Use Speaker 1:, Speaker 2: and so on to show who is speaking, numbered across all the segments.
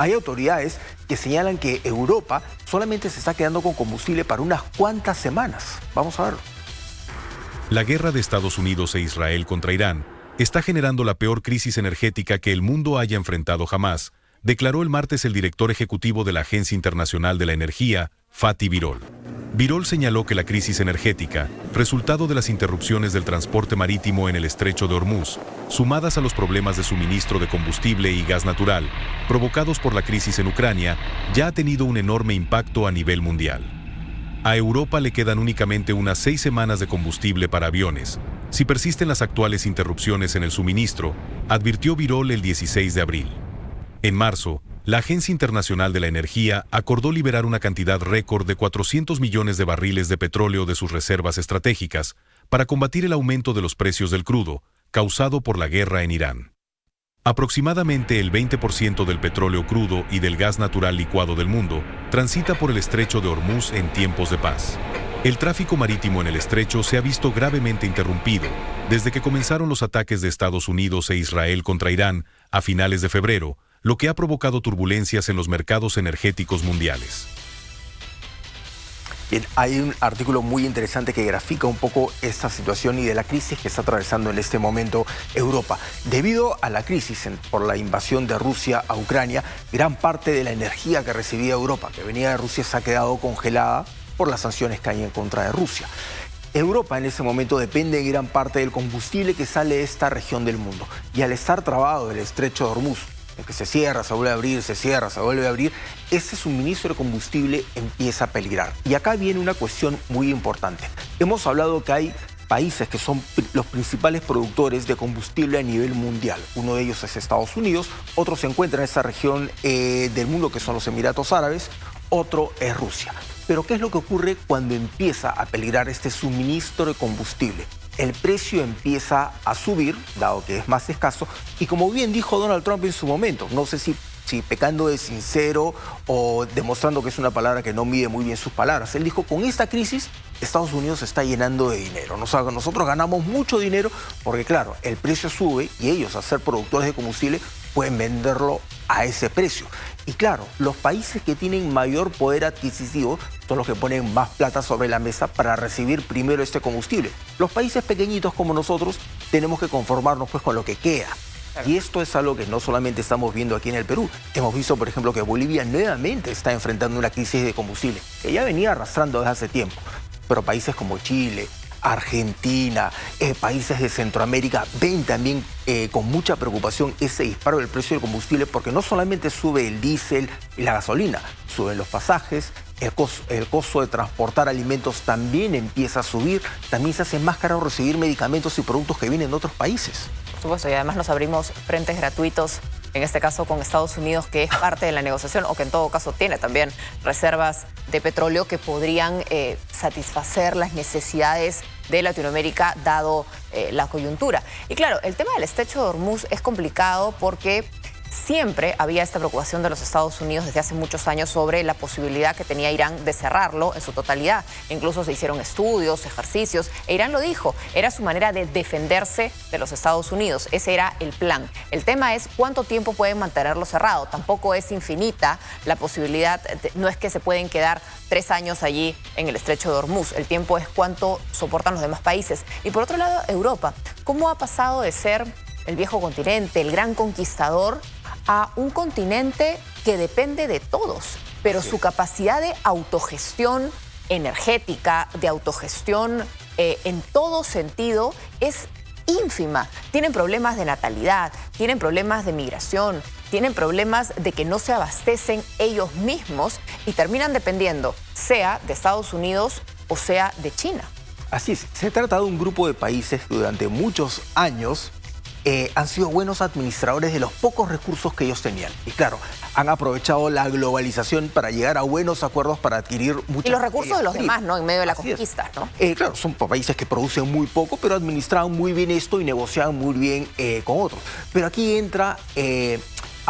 Speaker 1: Hay autoridades que señalan que Europa solamente se está quedando con combustible para unas cuantas semanas. Vamos a verlo.
Speaker 2: La guerra de Estados Unidos e Israel contra Irán está generando la peor crisis energética que el mundo haya enfrentado jamás, declaró el martes el director ejecutivo de la Agencia Internacional de la Energía, Fatih Birol. Birol señaló que la crisis energética, resultado de las interrupciones del transporte marítimo en el estrecho de Hormuz, sumadas a los problemas de suministro de combustible y gas natural, provocados por la crisis en Ucrania, ya ha tenido un enorme impacto a nivel mundial. A Europa le quedan únicamente unas 6 semanas de combustible para aviones, si persisten las actuales interrupciones en el suministro, advirtió Birol el 16 de abril. En marzo, la Agencia Internacional de la Energía acordó liberar una cantidad récord de 400 millones de barriles de petróleo de sus reservas estratégicas para combatir el aumento de los precios del crudo, causado por la guerra en Irán. Aproximadamente el 20% del petróleo crudo y del gas natural licuado del mundo transita por el estrecho de Hormuz en tiempos de paz. El tráfico marítimo en el estrecho se ha visto gravemente interrumpido desde que comenzaron los ataques de Estados Unidos e Israel contra Irán a finales de febrero, lo que ha provocado turbulencias en los mercados energéticos mundiales.
Speaker 1: Bien, hay un artículo muy interesante que grafica un poco esta situación y de la crisis que está atravesando en este momento Europa. Debido a la crisis por la invasión de Rusia a Ucrania, gran parte de la energía que recibía Europa, que venía de Rusia, se ha quedado congelada por las sanciones que hay en contra de Rusia. Europa en ese momento depende en gran parte del combustible que sale de esta región del mundo. Y al estar trabado el estrecho de Hormuz, que se cierra, se vuelve a abrir, se cierra, se vuelve a abrir, ese suministro de combustible empieza a peligrar. Y acá viene una cuestión muy importante. Hemos hablado que hay países que son los principales productores de combustible a nivel mundial. Uno de ellos es Estados Unidos, otro se encuentra en esa región del mundo que son los Emiratos Árabes, otro es Rusia. Pero ¿qué es lo que ocurre cuando empieza a peligrar este suministro de combustible? El precio empieza a subir, dado que es más escaso, y como bien dijo Donald Trump en su momento, no sé si pecando de sincero o demostrando que es una palabra que no mide muy bien sus palabras, él dijo, con esta crisis Estados Unidos se está llenando de dinero. Nosotros ganamos mucho dinero porque, claro, el precio sube y ellos, al ser productores de combustible, pueden venderlo a ese precio. Y claro, los países que tienen mayor poder adquisitivo son los que ponen más plata sobre la mesa para recibir primero este combustible. Los países pequeñitos como nosotros tenemos que conformarnos pues con lo que queda. Y esto es algo que no solamente estamos viendo aquí en el Perú. Hemos visto, por ejemplo, que Bolivia nuevamente está enfrentando una crisis de combustible que ya venía arrastrando desde hace tiempo. Pero países como Chile, Argentina, países de Centroamérica ven también con mucha preocupación ese disparo del precio del combustible, porque no solamente sube el diésel y la gasolina, suben los pasajes, el costo de transportar alimentos también empieza a subir, también se hace más caro recibir medicamentos y productos que vienen de otros países.
Speaker 3: Por supuesto, y además nos abrimos frentes gratuitos, en este caso con Estados Unidos, que es parte de la negociación, o que en todo caso tiene también reservas de petróleo que podrían satisfacer las necesidades de Latinoamérica, dado la coyuntura. Y claro, el tema del estrecho de Hormuz es complicado porque siempre había esta preocupación de los Estados Unidos desde hace muchos años sobre la posibilidad que tenía Irán de cerrarlo en su totalidad. Incluso se hicieron estudios, ejercicios, e Irán lo dijo, era su manera de defenderse de los Estados Unidos. Ese era el plan. El tema es cuánto tiempo pueden mantenerlo cerrado. Tampoco es infinita la posibilidad, no es que se pueden quedar 3 años allí en el estrecho de Hormuz. El tiempo es cuánto soportan los demás países. Y por otro lado, Europa. ¿Cómo ha pasado de ser el viejo continente, el gran conquistador, a un continente que depende de todos, pero su capacidad de autogestión energética, de autogestión en todo sentido es ínfima? Tienen problemas de natalidad, tienen problemas de migración, tienen problemas de que no se abastecen ellos mismos y terminan dependiendo, sea de Estados Unidos o sea de China.
Speaker 1: Así es, se trata de un grupo de países que durante muchos años han sido buenos administradores de los pocos recursos que ellos tenían. Y claro, han aprovechado la globalización para llegar a buenos acuerdos para adquirir muchas...
Speaker 3: Y los recursos de los demás, ¿no? En medio de la conquista, ¿no?
Speaker 1: Claro, son países que producen muy poco, pero administraban muy bien esto y negociaban muy bien con otros. Pero aquí entra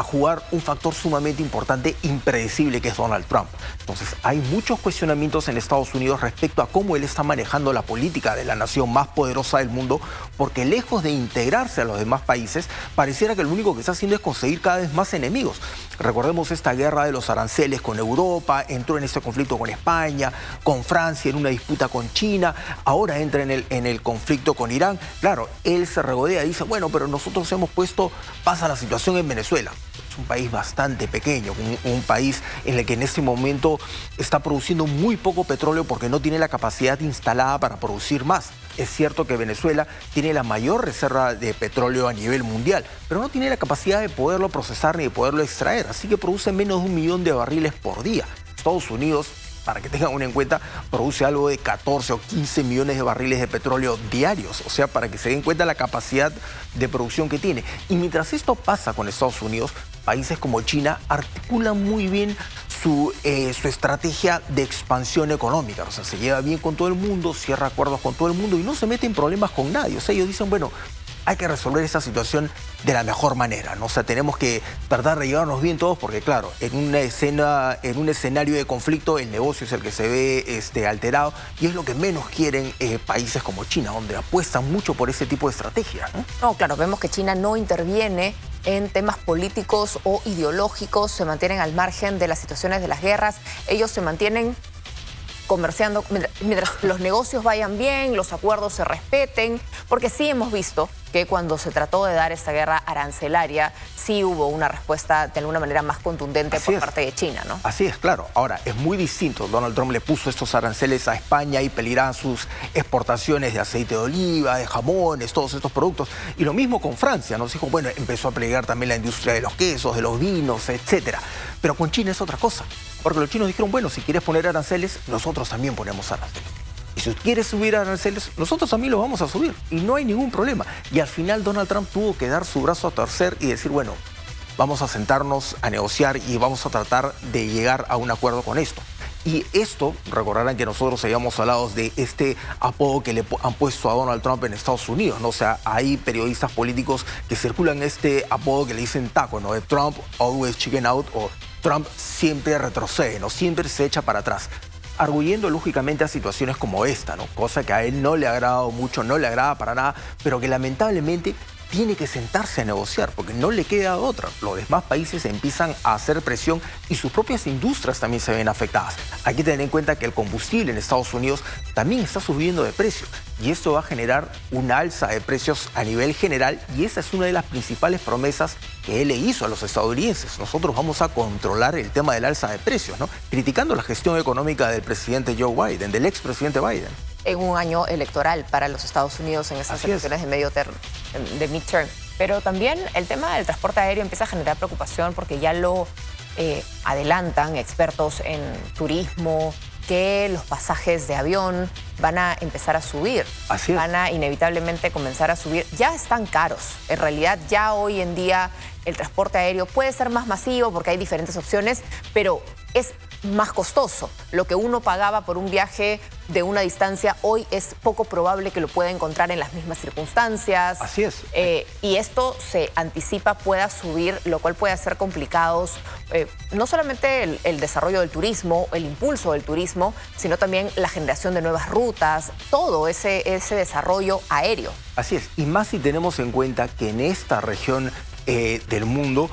Speaker 1: a jugar un factor sumamente importante, impredecible, que es Donald Trump. Entonces, hay muchos cuestionamientos en Estados Unidos respecto a cómo él está manejando la política de la nación más poderosa del mundo, porque lejos de integrarse a los demás países, pareciera que lo único que está haciendo es conseguir cada vez más enemigos. Recordemos esta guerra de los aranceles con Europa, entró en este conflicto con España, con Francia, en una disputa con China, ahora entra en el conflicto con Irán. Claro, él se regodea y dice, bueno, pero nosotros hemos puesto paz a la situación en Venezuela. Es un país bastante pequeño, un país en el que en este momento está produciendo muy poco petróleo porque no tiene la capacidad instalada para producir más. Es cierto que Venezuela tiene la mayor reserva de petróleo a nivel mundial, pero no tiene la capacidad de poderlo procesar ni de poderlo extraer, así que produce menos de 1 millón de barriles por día. Estados Unidos, para que tengan una en cuenta, produce algo de 14 o 15 millones de barriles de petróleo diarios, o sea, para que se den cuenta la capacidad de producción que tiene. Y mientras esto pasa con Estados Unidos, países como China articulan muy bien su estrategia de expansión económica. O sea, se lleva bien con todo el mundo, cierra acuerdos con todo el mundo y no se mete en problemas con nadie. O sea, ellos dicen, bueno, hay que resolver esta situación de la mejor manera, ¿no? O sea, tenemos que tratar de llevarnos bien todos porque, claro, en un escenario de conflicto el negocio es el que se ve alterado y es lo que menos quieren países como China, donde apuestan mucho por ese tipo de estrategias, ¿no?
Speaker 3: No, claro, vemos que China no interviene en temas políticos o ideológicos, se mantienen al margen de las situaciones de las guerras, ellos se mantienen comerciando, mientras los negocios vayan bien, los acuerdos se respeten, porque sí hemos visto que cuando se trató de dar esta guerra arancelaria, sí hubo una respuesta de alguna manera más contundente por parte de China, ¿no?
Speaker 1: Así es, claro. Ahora, es muy distinto. Donald Trump le puso estos aranceles a España y peligraban sus exportaciones de aceite de oliva, de jamones, todos estos productos. Y lo mismo con Francia, nos dijo, bueno, empezó a peligrar también la industria de los quesos, de los vinos, etcétera. Pero con China es otra cosa, porque los chinos dijeron, bueno, si quieres poner aranceles, nosotros también ponemos aranceles. Y si quieres subir aranceles, nosotros también los vamos a subir. Y no hay ningún problema. Y al final Donald Trump tuvo que dar su brazo a torcer y decir, bueno, vamos a sentarnos a negociar y vamos a tratar de llegar a un acuerdo con esto. Y esto, recordarán que nosotros habíamos hablado de este apodo que le han puesto a Donald Trump en Estados Unidos, ¿no? O sea, hay periodistas políticos que circulan este apodo que le dicen taco, ¿no? De Trump always chicken out, o Trump siempre retrocede, ¿no? Siempre se echa para atrás, arguyendo lógicamente a situaciones como esta, ¿no? Cosa que a él no le ha agradado mucho, no le agrada para nada, pero que lamentablemente tiene que sentarse a negociar porque no le queda otra. Los demás países empiezan a hacer presión y sus propias industrias también se ven afectadas. Hay que tener en cuenta que el combustible en Estados Unidos también está subiendo de precio y esto va a generar una alza de precios a nivel general y esa es una de las principales promesas que él le hizo a los estadounidenses. Nosotros vamos a controlar el tema del alza de precios, ¿no? Criticando la gestión económica del presidente Joe Biden, del expresidente Biden.
Speaker 3: En un año electoral para los Estados Unidos en esas elecciones de midterm. Pero también el tema del transporte aéreo empieza a generar preocupación porque ya lo adelantan expertos en turismo, que los pasajes de avión van a empezar a subir.
Speaker 1: Así es.
Speaker 3: Van a inevitablemente comenzar a subir. Ya están caros. En realidad ya hoy en día el transporte aéreo puede ser más masivo porque hay diferentes opciones, pero es más costoso. Lo que uno pagaba por un viaje de una distancia hoy es poco probable que lo pueda encontrar en las mismas circunstancias.
Speaker 1: Así es.
Speaker 3: Y esto se anticipa pueda subir, lo cual puede hacer complicados no solamente el desarrollo del turismo, el impulso del turismo, sino también la generación de nuevas rutas, todo ese desarrollo aéreo.
Speaker 1: Así es, y más si tenemos en cuenta que en esta región del mundo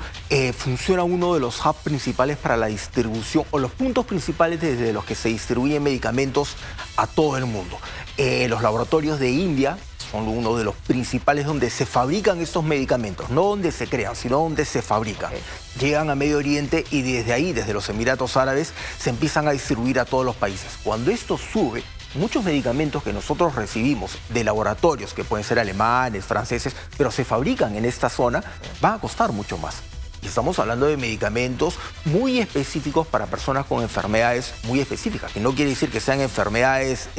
Speaker 1: funciona uno de los hubs principales para la distribución o los puntos principales desde los que se distribuyen medicamentos a todo el mundo. Los laboratorios de India son uno de los principales donde se fabrican estos medicamentos, no donde se crean, sino donde se fabrican. Llegan a Medio Oriente y desde ahí, desde los Emiratos Árabes, se empiezan a distribuir a todos los países. Cuando esto sube, muchos medicamentos que nosotros recibimos de laboratorios, que pueden ser alemanes, franceses, pero se fabrican en esta zona, van a costar mucho más. Y estamos hablando de medicamentos muy específicos para personas con enfermedades muy específicas, que no quiere decir que sean enfermedades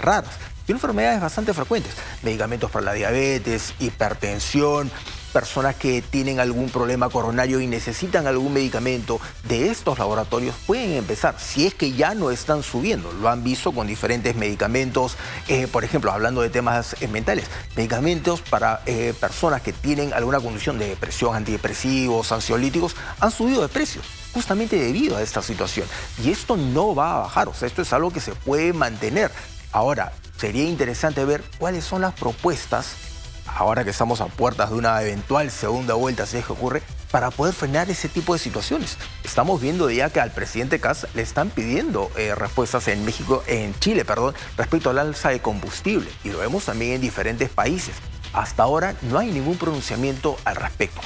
Speaker 1: raras, sino enfermedades bastante frecuentes. Medicamentos para la diabetes, hipertensión, personas que tienen algún problema coronario y necesitan algún medicamento de estos laboratorios pueden empezar, si es que ya no están subiendo. Lo han visto con diferentes medicamentos, por ejemplo, hablando de temas mentales, medicamentos para personas que tienen alguna condición de depresión, antidepresivos, ansiolíticos, han subido de precio justamente debido a esta situación. Y esto no va a bajar, o sea, esto es algo que se puede mantener. Ahora, sería interesante ver cuáles son las propuestas, ahora que estamos a puertas de una eventual segunda vuelta, si es que ocurre, para poder frenar ese tipo de situaciones. Estamos viendo ya que al presidente Kast le están pidiendo respuestas en Chile, respecto al alza de combustible. Y lo vemos también en diferentes países. Hasta ahora no hay ningún pronunciamiento al respecto.